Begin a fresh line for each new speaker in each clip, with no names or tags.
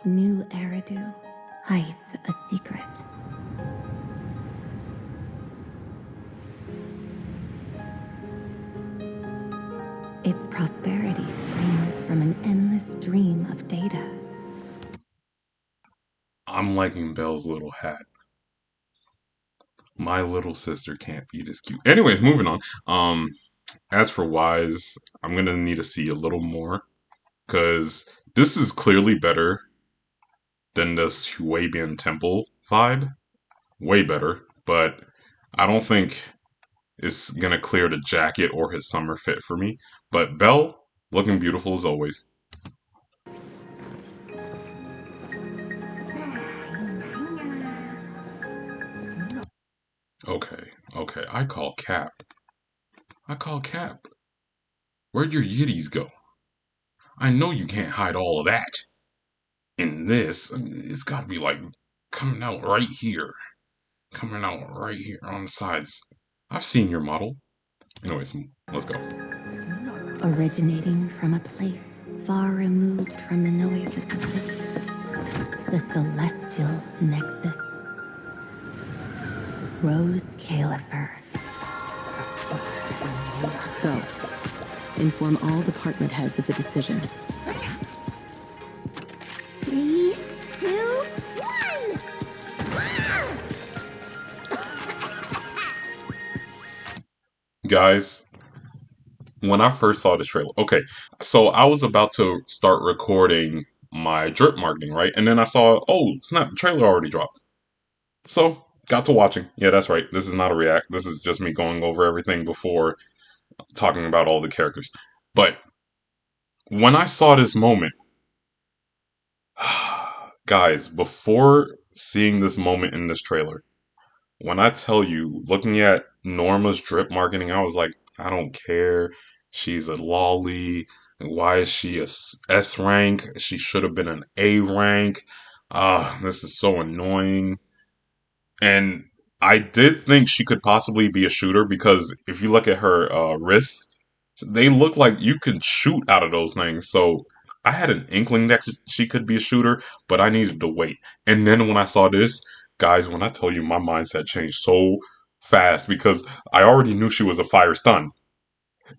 New Eridu hides a secret. Its prosperity springs from an endless stream of data.
I'm liking Belle's little hat. My little sister can't be this cute. Anyways, moving on. As for Wise, I'm gonna need to see a little more because this is clearly better than the Swabian Temple vibe. Way better, but I don't think it's gonna clear the jacket or his summer fit for me. But Belle, looking beautiful as always. Okay, I call Cap. Where'd your yiddies go? I know you can't hide all of that. In this, it's gotta be like coming out right here. Coming out right here on the sides. I've seen your model. Anyways, let's go.
Originating from a place far removed from the noise of the city. The celestial nexus. Rose Califer.
Go. Inform all department heads of the decision.
3, 2, 1!
Guys, when I first saw this trailer, okay, so I was about to start recording my drip marketing, right? And then I saw, oh, snap, the trailer already dropped. So, got to watching. Yeah, that's right. This is not a react. This is just me going over everything before talking about all the characters. But when I saw this moment, guys, before seeing this moment in this trailer, when I tell you, looking at Norma's drip marketing, I was like, I don't care. She's a lolly. Why is she a S rank? She should have been an A rank. This is so annoying. And I did think she could possibly be a shooter because if you look at her wrists, they look like you could shoot out of those things. So I had an inkling that she could be a shooter, but I needed to wait. And then when I saw this, guys, when I tell you my mindset changed so fast because I already knew she was a fire stun.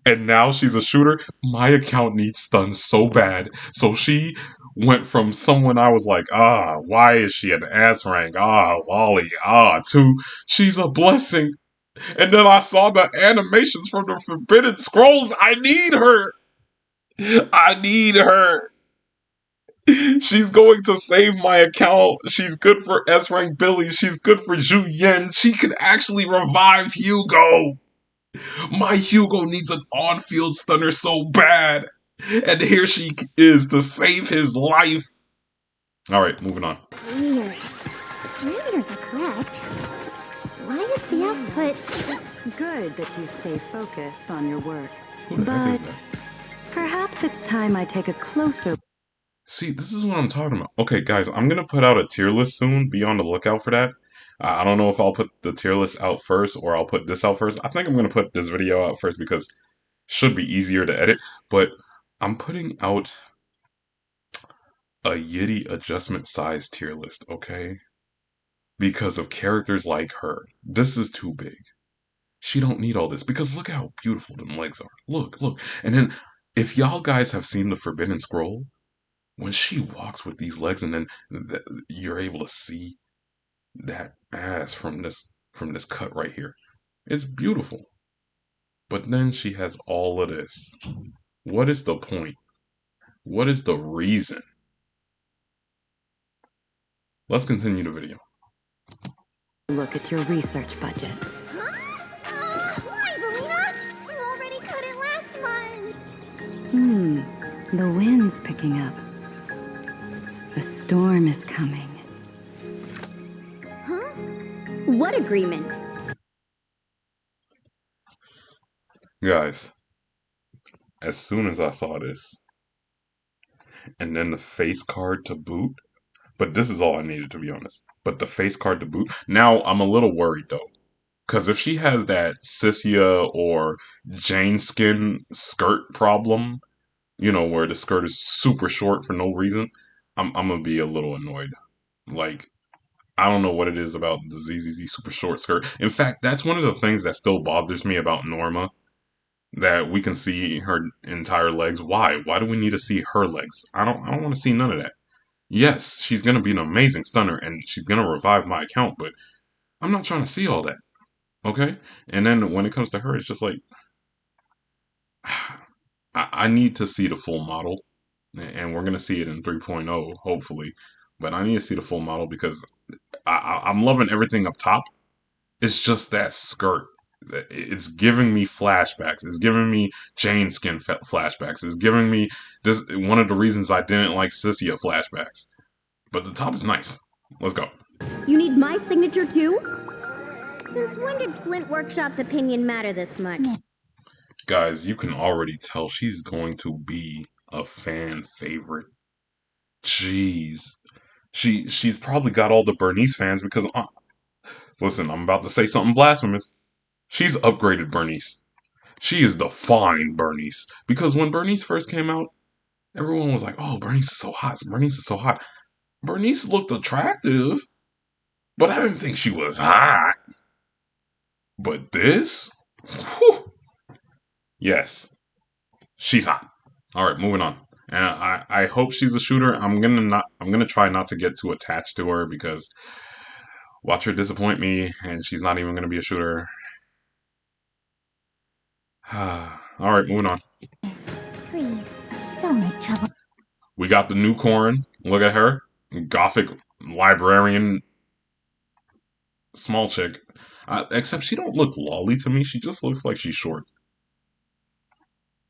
And now she's a shooter. My account needs stuns so bad. So she went from someone I was like, why is she an ass rank? Lolly, to she's a blessing. And then I saw the animations from the Forbidden Scrolls. I need her. I need her. She's going to save my account. She's good for S rank Billy. She's good for Zhu Yen. She can actually revive Hugo. My Hugo needs an on-field stunner so bad. And here she is to save his life. Alright, moving on.
Weird. Parameters are correct. Why is the output...
It's good that you stay focused on your work.
Who the heck is that?
Perhaps it's time I take a closer...
See, this is what I'm talking about. Okay, guys, I'm going to put out a tier list soon. Be on the lookout for that. I don't know if I'll put the tier list out first or I'll put this out first. I think I'm going to put this video out first because it should be easier to edit. But I'm putting out a Yiddy adjustment size tier list, okay? Because of characters like her. This is too big. She don't need all this because look how beautiful them legs are. Look. And then if y'all guys have seen the Forbidden Scroll, when she walks with these legs and then you're able to see that ass from this cut right here. It's beautiful. But then she has all of this. What is the point? What is the reason? Let's continue the video.
Look at your research budget.
Huh? Why, Belina? You already cut it last month!
The wind's picking up. A storm is coming.
Huh? What agreement?
Guys, as soon as I saw this, and then the face card to boot, but this is all I needed to be honest, but the face card to boot, now I'm a little worried though. Because if she has that Sissia or Jane skin skirt problem, you know, where the skirt is super short for no reason, I'm gonna be a little annoyed. Like, I don't know what it is about the ZZZ super short skirt. In fact, that's one of the things that still bothers me about Norma. That we can see her entire legs. Why? Why do we need to see her legs? I don't want to see none of that. Yes, she's gonna be an amazing stunner and she's gonna revive my account, but I'm not trying to see all that. Okay? And then when it comes to her, it's just like I need to see the full model. And we're gonna see it in 3.0, hopefully. But I need to see the full model because I'm loving everything up top. It's just that skirt. It's giving me flashbacks. It's giving me Jane skin flashbacks. It's giving me this one of the reasons I didn't like Sissia flashbacks. But the top is nice. Let's go.
You need my signature too? Since when did Flint Workshop's opinion matter this much?
Guys, you can already tell she's going to be a fan favorite. Jeez. She's probably got all the Bernice fans because listen, I'm about to say something blasphemous. She's upgraded Bernice. She is the fine Bernice. Because when Bernice first came out, everyone was like, oh, Bernice is so hot. Bernice is so hot. Bernice looked attractive, but I didn't think she was hot. But this? Whew, yes, she's hot. All right, moving on. And I hope she's a shooter. I'm gonna try not to get too attached to her because watch her disappoint me, and she's not even gonna be a shooter. All right, moving on.
Please, don't make trouble.
We got the new Corrin. Look at her, gothic librarian, small chick. Except she don't look lolly to me. She just looks like she's short.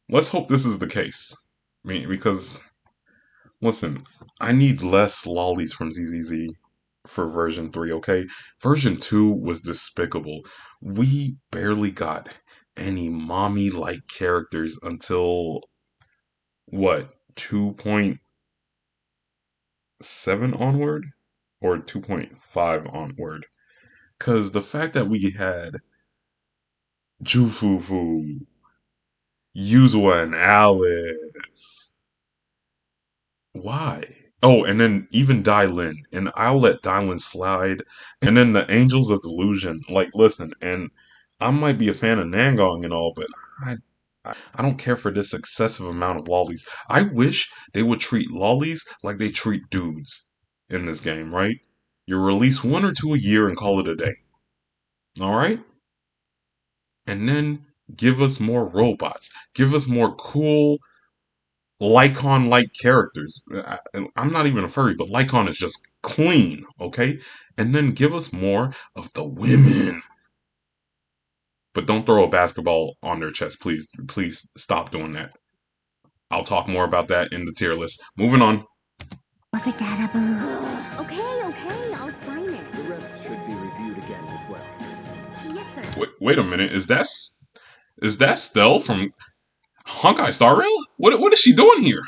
Let's hope this is the case. I mean, because listen, I need less lollies from ZZZ for version 3, okay? Version 2 was despicable. We barely got any mommy-like characters until, what, 2.7 onward? Or 2.5 onward? Because the fact that we had Jufufu, Yuzua, and Alice. Why? Oh, and then even Dylin, and I'll let Dylin slide. And then the Angels of Delusion. Like, listen, and I might be a fan of Nangong and all, but I, I don't care for this excessive amount of lollies. I wish they would treat lollies like they treat dudes in this game, right? You release one or two a year and call it a day. Alright? And then give us more robots. Give us more cool Lycon-like characters. I'm not even a furry, but Lycon is just clean, okay? And then give us more of the women. But don't throw a basketball on their chest, please. Please stop doing that. I'll talk more about that in the tier list. Moving on.
Okay, I'll sign it.
The rest should be reviewed again as well.
Yes, sir.
Wait a minute. Is that Stell from Honkai Star Rail? What is she doing here?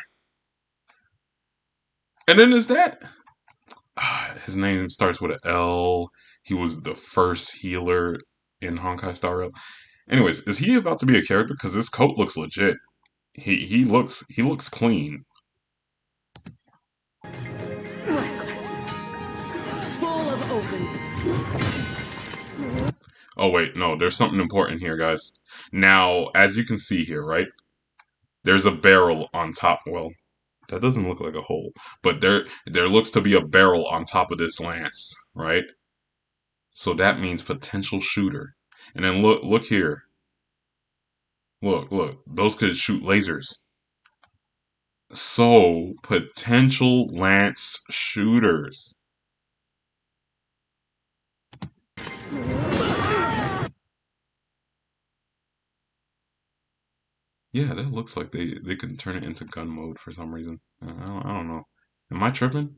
And then is that his name starts with an L. He was the first healer in Honkai Star Rail. Anyways, is he about to be a character? Because this coat looks legit. He looks clean.
Full of open.
Oh wait, no, there's something important here, guys. Now, as you can see here, right? There's a barrel on top. Well, that doesn't look like a hole, but there looks to be a barrel on top of this lance, right? So that means potential shooter. And then look here. Look, those could shoot lasers. So, potential lance shooters. Yeah, that looks like they can turn it into gun mode for some reason. I don't know. Am I tripping?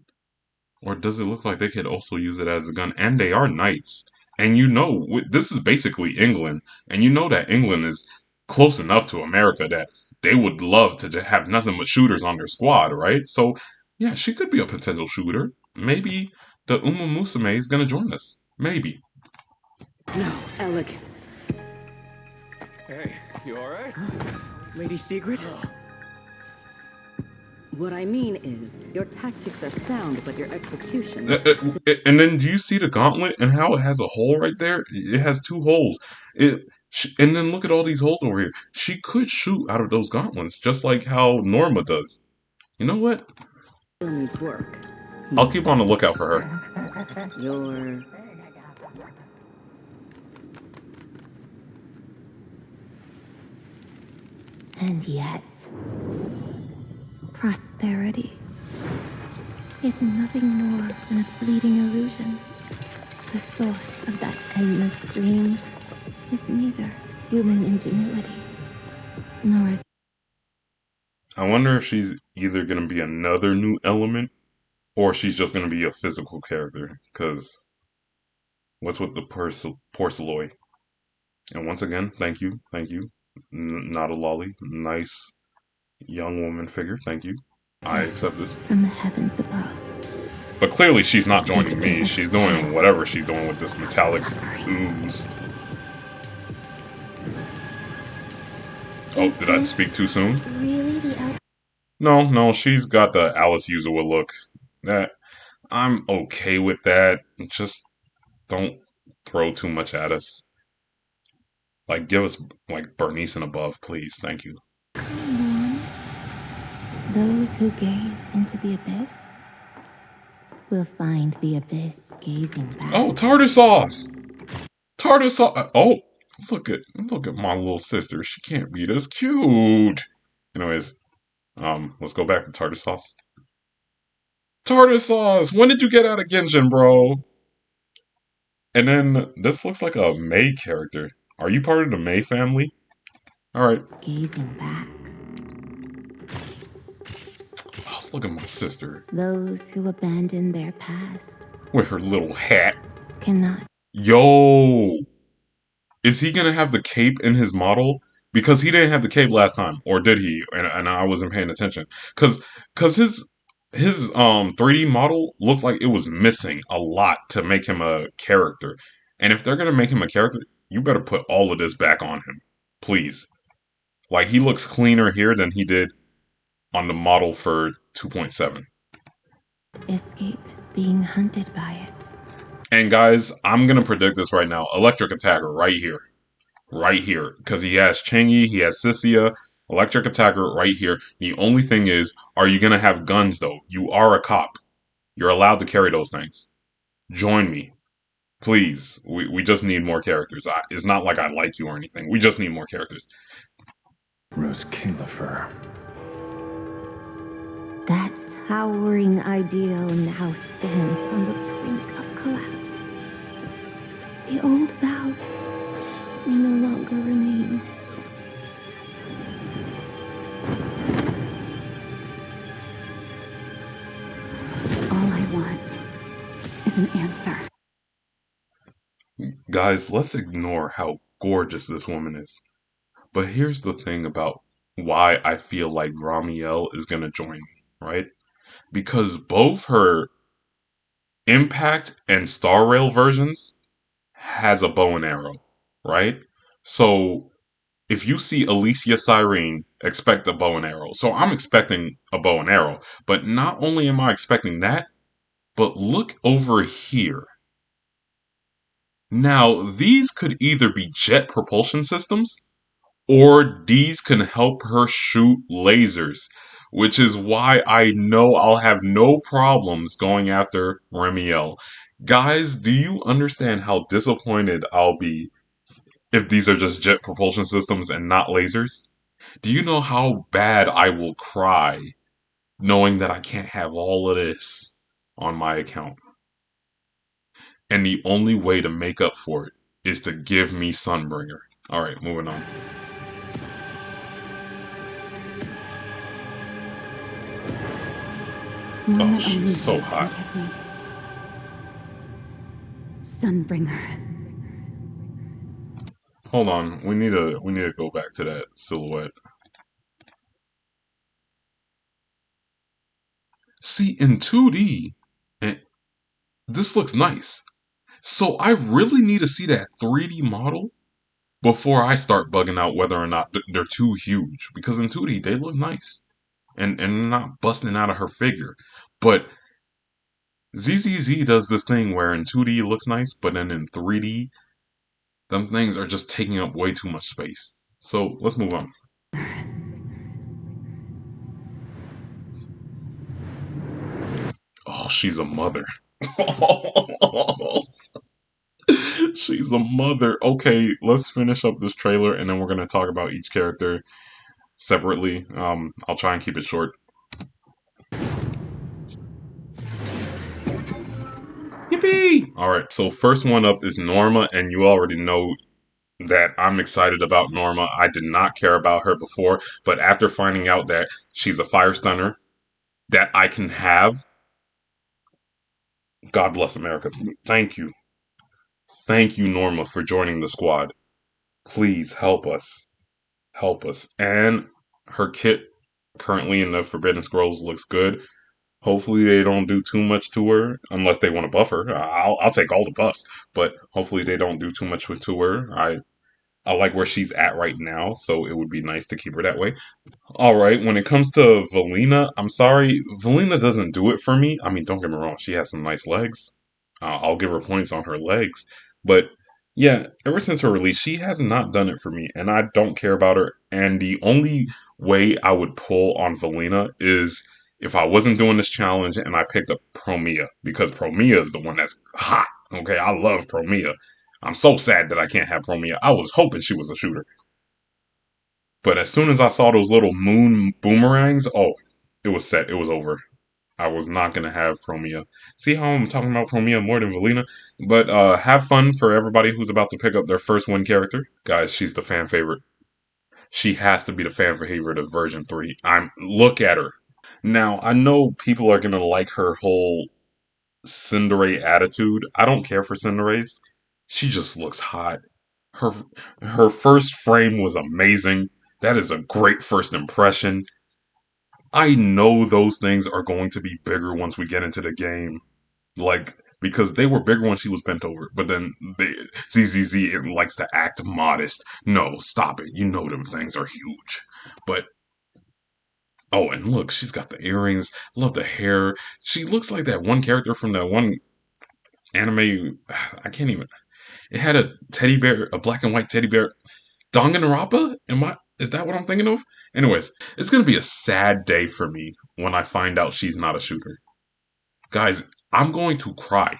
Or does it look like they could also use it as a gun? And they are knights. And you know, this is basically England. And you know that England is close enough to America that they would love to just have nothing but shooters on their squad, right? So, yeah, she could be a potential shooter. Maybe the Uma Musume is going to join us. Maybe.
No elegance.
Hey, you alright?
Lady Secret? What I mean is, your tactics are sound, but your execution...
And then do you see the gauntlet and how it has a hole right there? It has two holes. And then look at all these holes over here. She could shoot out of those gauntlets, just like how Norma does. You know what?
still needs work.
I'll keep on the lookout for her.
Your...
And yet, prosperity is nothing more than a fleeting illusion. The source of that endless stream is neither human ingenuity nor a...
I wonder if she's either going to be another new element or she's just going to be a physical character. Because what's with the porcelloid? And once again, thank you. Not a lolly. Nice young woman figure. Thank you. I accept this.
from the heavens above.
But clearly she's not joining me. She's doing whatever she's doing with this metallic ooze. Oh, did I speak too soon?
Really the out?
No, she's got the Alice Userwood look. That I'm okay with that. Just don't throw too much at us. Like, give us like Bernice and above, please. Thank you.
Those who gaze into the abyss will find the abyss gazing back.
Oh, tartar sauce! Tartar sauce! Oh, look at my little sister. She can't be this cute. Anyways, let's go back to tartar sauce. Tartar sauce! When did you get out of Genshin, bro? And then, this looks like a Mei character. Are you part of the Mei family? Alright.
Gazing back.
Oh, look at my sister.
Those who abandon their past
With her little hat.
cannot.
Yo! Is he gonna have the cape in his model? Because he didn't have the cape last time. Or did he? And I wasn't paying attention. Cause his 3D model looked like it was missing a lot to make him a character. And if they're gonna make him a character, you better put all of this back on him. Please. Like, he looks cleaner here than he did on the model for 2.7.
Escape being hunted by it.
And guys, I'm gonna predict this right now. Electric Attacker right here. Right here. Because he has Chingy, he has Sissia, Electric Attacker right here. The only thing is, are you gonna have guns though? You are a cop. You're allowed to carry those things. Join me. Please. We just need more characters. It's not like I like you or anything. We just need more characters.
Rose Califer.
That towering ideal now stands on the brink of collapse. The old vows may no longer remain.
All I want is an answer.
Guys, let's ignore how gorgeous this woman is. But here's the thing about why I feel like Ramiel is going to join me, right? Because both her Impact and Star Rail versions has a bow and arrow, right? So if you see Alicia Cyrene, expect a bow and arrow. So I'm expecting a bow and arrow. But not only am I expecting that, but look over here. Now, these could either be jet propulsion systems, or these can help her shoot lasers, which is why I know I'll have no problems going after Ramiel. Guys, do you understand how disappointed I'll be if these are just jet propulsion systems and not lasers? Do you know how bad I will cry knowing that I can't have all of this on my account? And the only way to make up for it is to give me Sunbringer. Alright, moving on. Oh, she's so hot.
Sunbringer.
Hold on, we need to go back to that silhouette. See, in 2D, this looks nice. So I really need to see that 3D model before I start bugging out whether or not they're too huge. Because in 2D, they look nice. and not busting out of her figure. But ZZZ does this thing where in 2D it looks nice, but then in 3D, them things are just taking up way too much space. So let's move on. Oh, she's a mother. She's a mother. Okay, let's finish up this trailer and then we're gonna talk about each character separately. I'll try and keep it short. Yippee! Alright, so first one up is Norma, and you already know that I'm excited about Norma. I did not care about her before, but after finding out that she's a fire stunner that I can have, God bless America. Thank you. Thank you, Norma, for joining the squad. Please help us. Help us. And her kit currently in the Forbidden Scrolls looks good. Hopefully they don't do too much to her, unless they want to buff her. I'll take all the buffs, but hopefully they don't do too much to her. I like where she's at right now, so it would be nice to keep her that way. Alright, when it comes to Valina, I'm sorry, Valina doesn't do it for me. I mean, don't get me wrong, she has some nice legs. I'll give her points on her legs. But yeah, ever since her release, she has not done it for me, and I don't care about her. And the only way I would pull on Valina is if I wasn't doing this challenge and I picked up Promia, because Promia is the one that's hot. Okay, I love Promia. I'm so sad that I can't have Promia. I was hoping she was a shooter. But as soon as I saw those little moon boomerangs, oh, it was set. It was over. I was not going to have Promia. See how I'm talking about Promia more than Valina? But have fun for everybody who's about to pick up their first win character. Guys, she's the fan favorite. She has to be the fan favorite of version 3. Look at her. Now, I know people are going to like her whole Cinderace attitude. I don't care for Cinderace. She just looks hot. Her her first frame was amazing. That is a great first impression. I know those things are going to be bigger once we get into the game. Like, because they were bigger when she was bent over, but then ZZZ likes to act modest. No, stop it. You know them things are huge. But, oh, and look, she's got the earrings. Love the hair. She looks like that one character from that one anime. I can't even. It had a teddy bear, a black and white teddy bear. Danganronpa? Is that what I'm thinking of? Anyways, it's gonna be a sad day for me when I find out she's not a shooter. Guys, I'm going to cry.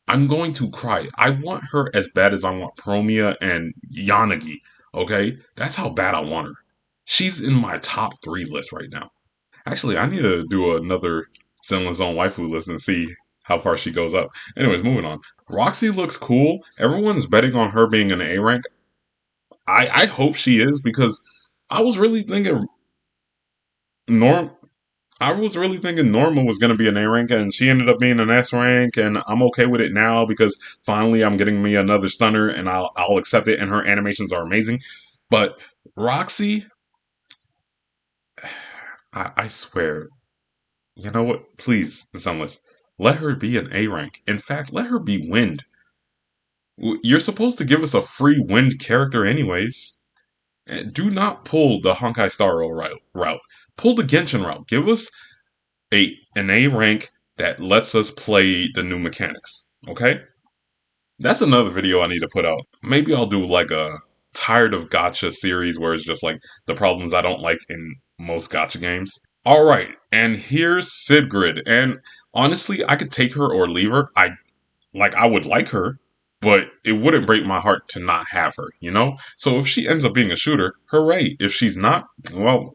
I'm going to cry. I want her as bad as I want Promia and Yanagi. Okay? That's how bad I want her. She's in my top 3 list right now. Actually, I need to do another Zenless Zone waifu list and see how far she goes up. Anyways, moving on. Roxy looks cool. Everyone's betting on her being an A rank. I hope she is, because I was really thinking Norm. I was really thinking Norma was going to be an A rank, and she ended up being an S rank, and I'm okay with it now because finally I'm getting me another stunner, and I'll accept it. And her animations are amazing. But Roxy, I swear, you know what? Please, Zenless, let her be an A rank. In fact, let her be Wind. You're supposed to give us a free Wind character, anyways. Do not pull the Honkai Star Rail route. Pull the Genshin route. Give us an A rank that lets us play the new mechanics. Okay? That's another video I need to put out. Maybe I'll do like a tired of gacha series where it's just like the problems I don't like in most gacha games. Alright, and here's Sigrid. And honestly, I could take her or leave her. I would like her, but it wouldn't break my heart to not have her, you know? So if she ends up being a shooter, hooray. If she's not, well,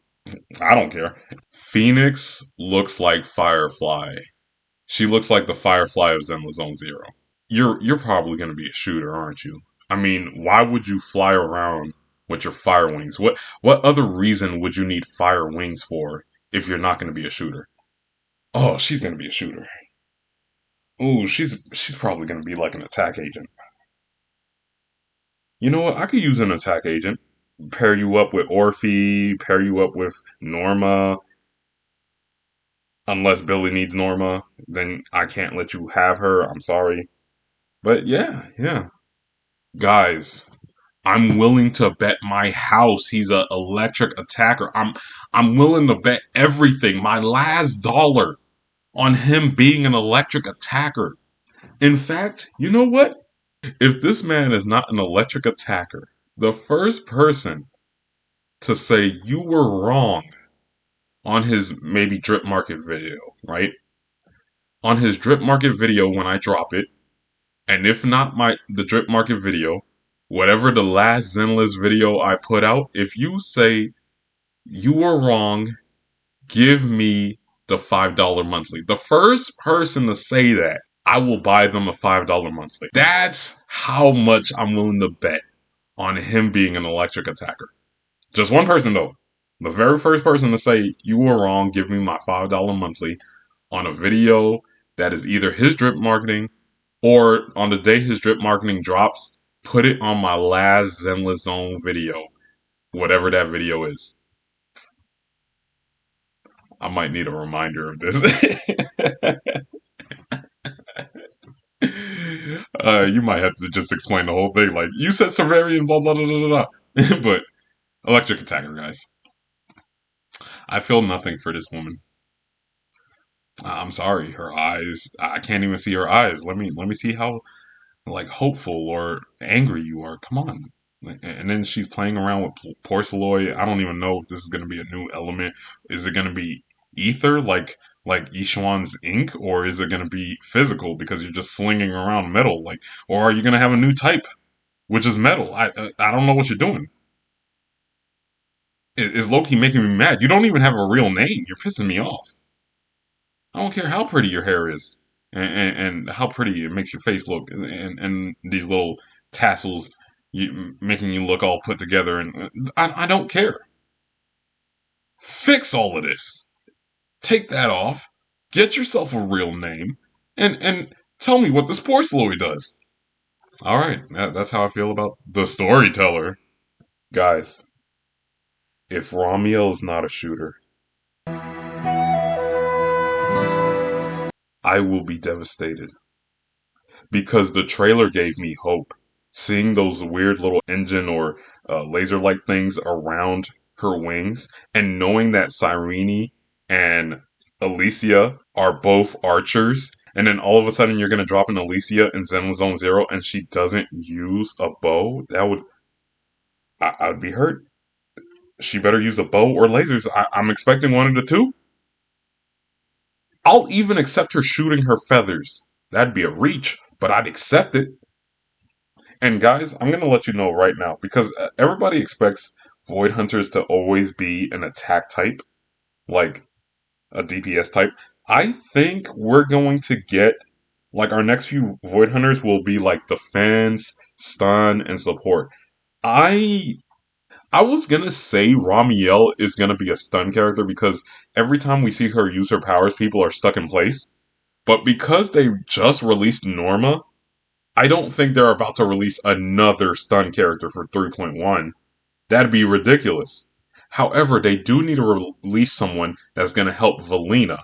I don't care. Phoenix looks like Firefly. She looks like the Firefly of Zenless Zone Zero. You're probably gonna be a shooter, aren't you? I mean, why would you fly around with your fire wings? What other reason would you need fire wings for if you're not gonna be a shooter? Oh, she's gonna be a shooter. Ooh, she's probably gonna be like an attack agent. You know what? I could use an attack agent. Pair you up with Orphe, pair you up with Norma. Unless Billy needs Norma, then I can't let you have her. I'm sorry. But yeah. Guys, I'm willing to bet my house he's an electric attacker. I'm willing to bet everything, my last dollar, on him being an electric attacker. In fact, you know what? If this man is not an electric attacker, the first person to say you were wrong on his maybe drip market video, right? On his drip market video when I drop it, and if not the drip market video, whatever the last Zenless video I put out, if you say you were wrong, give me the $5 monthly. The first person to say that, I will buy them a $5 monthly. That's how much I'm willing to bet on him being an electric attacker. Just one person though. The very first person to say you were wrong, give me my $5 monthly on a video that is either his drip marketing or on the day his drip marketing drops, put it on my last Zenless Zone video, whatever that video is. I might need a reminder of this. You might have to just explain the whole thing. Like, you said Severian, blah, blah, blah, blah, blah. But, electric attacker, guys. I feel nothing for this woman. I'm sorry, her eyes. I can't even see her eyes. Let me see how like hopeful or angry you are. Come on. And then she's playing around with porcelain. I don't even know if this is gonna be a new element. Is it gonna be ether like Ishuan's ink, or is it gonna be physical because you're just slinging around metal? Like, or are you gonna have a new type, which is metal? I don't know what you're doing. Is Loki making me mad? You don't even have a real name. You're pissing me off. I don't care how pretty your hair is and how pretty it makes your face look, and these little tassels making you look all put together. And I don't care. Fix all of this. Take that off. Get yourself a real name, and tell me what this porcelain does. All right, that's how I feel about the storyteller, guys. If Ramiel is not a shooter, I will be devastated. Because the trailer gave me hope. Seeing those weird little engine or laser-like things around her wings, and knowing that Cyrene and Alicia are both archers, and then all of a sudden you're going to drop in Alicia in Zenless Zone Zero and she doesn't use a bow, I'd be hurt. She better use a bow or lasers. I'm expecting one of the two. I'll even accept her shooting her feathers. That'd be a reach, but I'd accept it. And guys, I'm going to let you know right now, because everybody expects Void Hunters to always be an attack type, like a DPS type. I think we're going to get, like, our next few Void Hunters will be like defense, stun, and support. I was going to say Ramiel is going to be a stun character because every time we see her use her powers, people are stuck in place. But because they just released Norma, I don't think they're about to release another stun character for 3.1. That'd be ridiculous. However, they do need to release someone that's going to help Valina.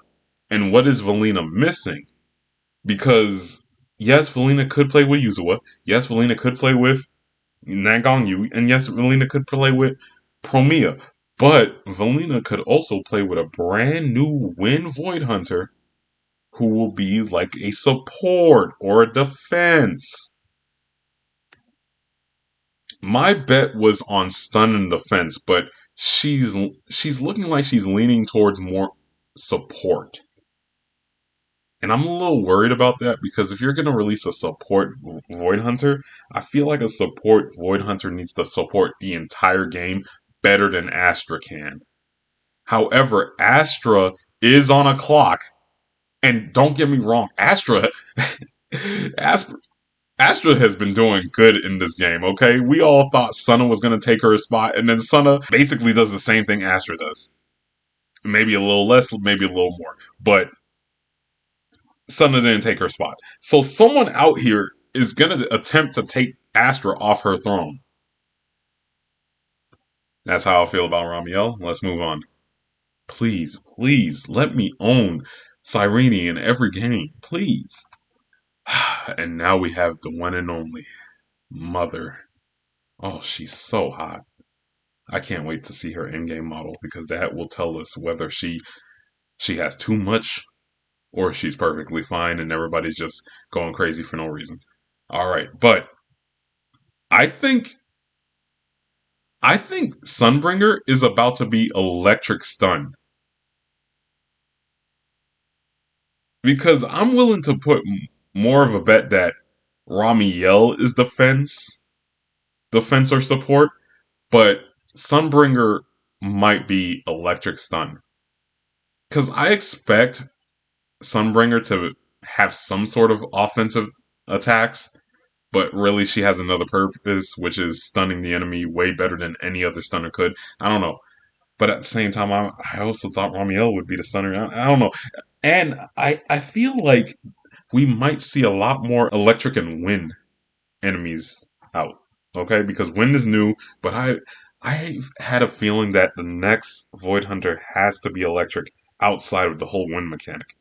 And what is Valina missing? Because, yes, Valina could play with Yuzawa. Yes, Valina could play with Nagangyu. And yes, Valina could play with Promia. But Valina could also play with a brand new Wind Void Hunter who will be like a support or a defense. My bet was on stun and defense, but she's looking like she's leaning towards more support. And I'm a little worried about that because if you're going to release a support Void Hunter, I feel like a support Void Hunter needs to support the entire game better than Astra can. However, Astra is on a clock. And don't get me wrong, Astra has been doing good in this game, okay? We all thought Sana was going to take her spot, and then Sana basically does the same thing Astra does. Maybe a little less, maybe a little more. But Sana didn't take her spot. So someone out here is going to attempt to take Astra off her throne. That's how I feel about Ramiel. Let's move on. Please, please, let me own Cyrene in every game. Please. And now we have the one and only Mother. Oh, she's so hot. I can't wait to see her in-game model because that will tell us whether she has too much or she's perfectly fine and everybody's just going crazy for no reason. All right, but I think Sunbringer is about to be electric stun because I'm willing to put more of a bet that Ramiel is defense or support, but Sunbringer might be electric stun because I expect Sunbringer to have some sort of offensive attacks, but really she has another purpose, which is stunning the enemy way better than any other stunner could. I don't know. But at the same time, I also thought Ramiel would be the stunner. I don't know. And I feel like we might see a lot more electric and wind enemies out. Okay? Because wind is new, but I had a feeling that the next Void Hunter has to be electric outside of the whole wind mechanic.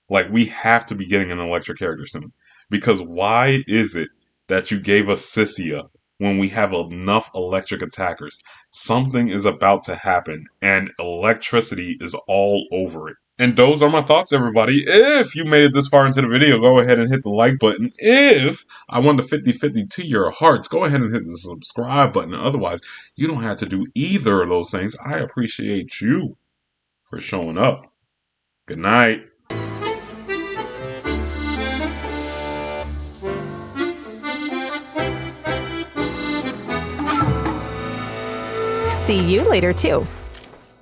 Like, we have to be getting an electric character soon. Because why is it that you gave us Sissia when we have enough electric attackers? Something is about to happen, and electricity is all over it. And those are my thoughts, everybody. If you made it this far into the video, go ahead and hit the like button. If I won the 50-50 to your hearts, go ahead and hit the subscribe button. Otherwise, you don't have to do either of those things. I appreciate you for showing up. Good night.
See you later, too.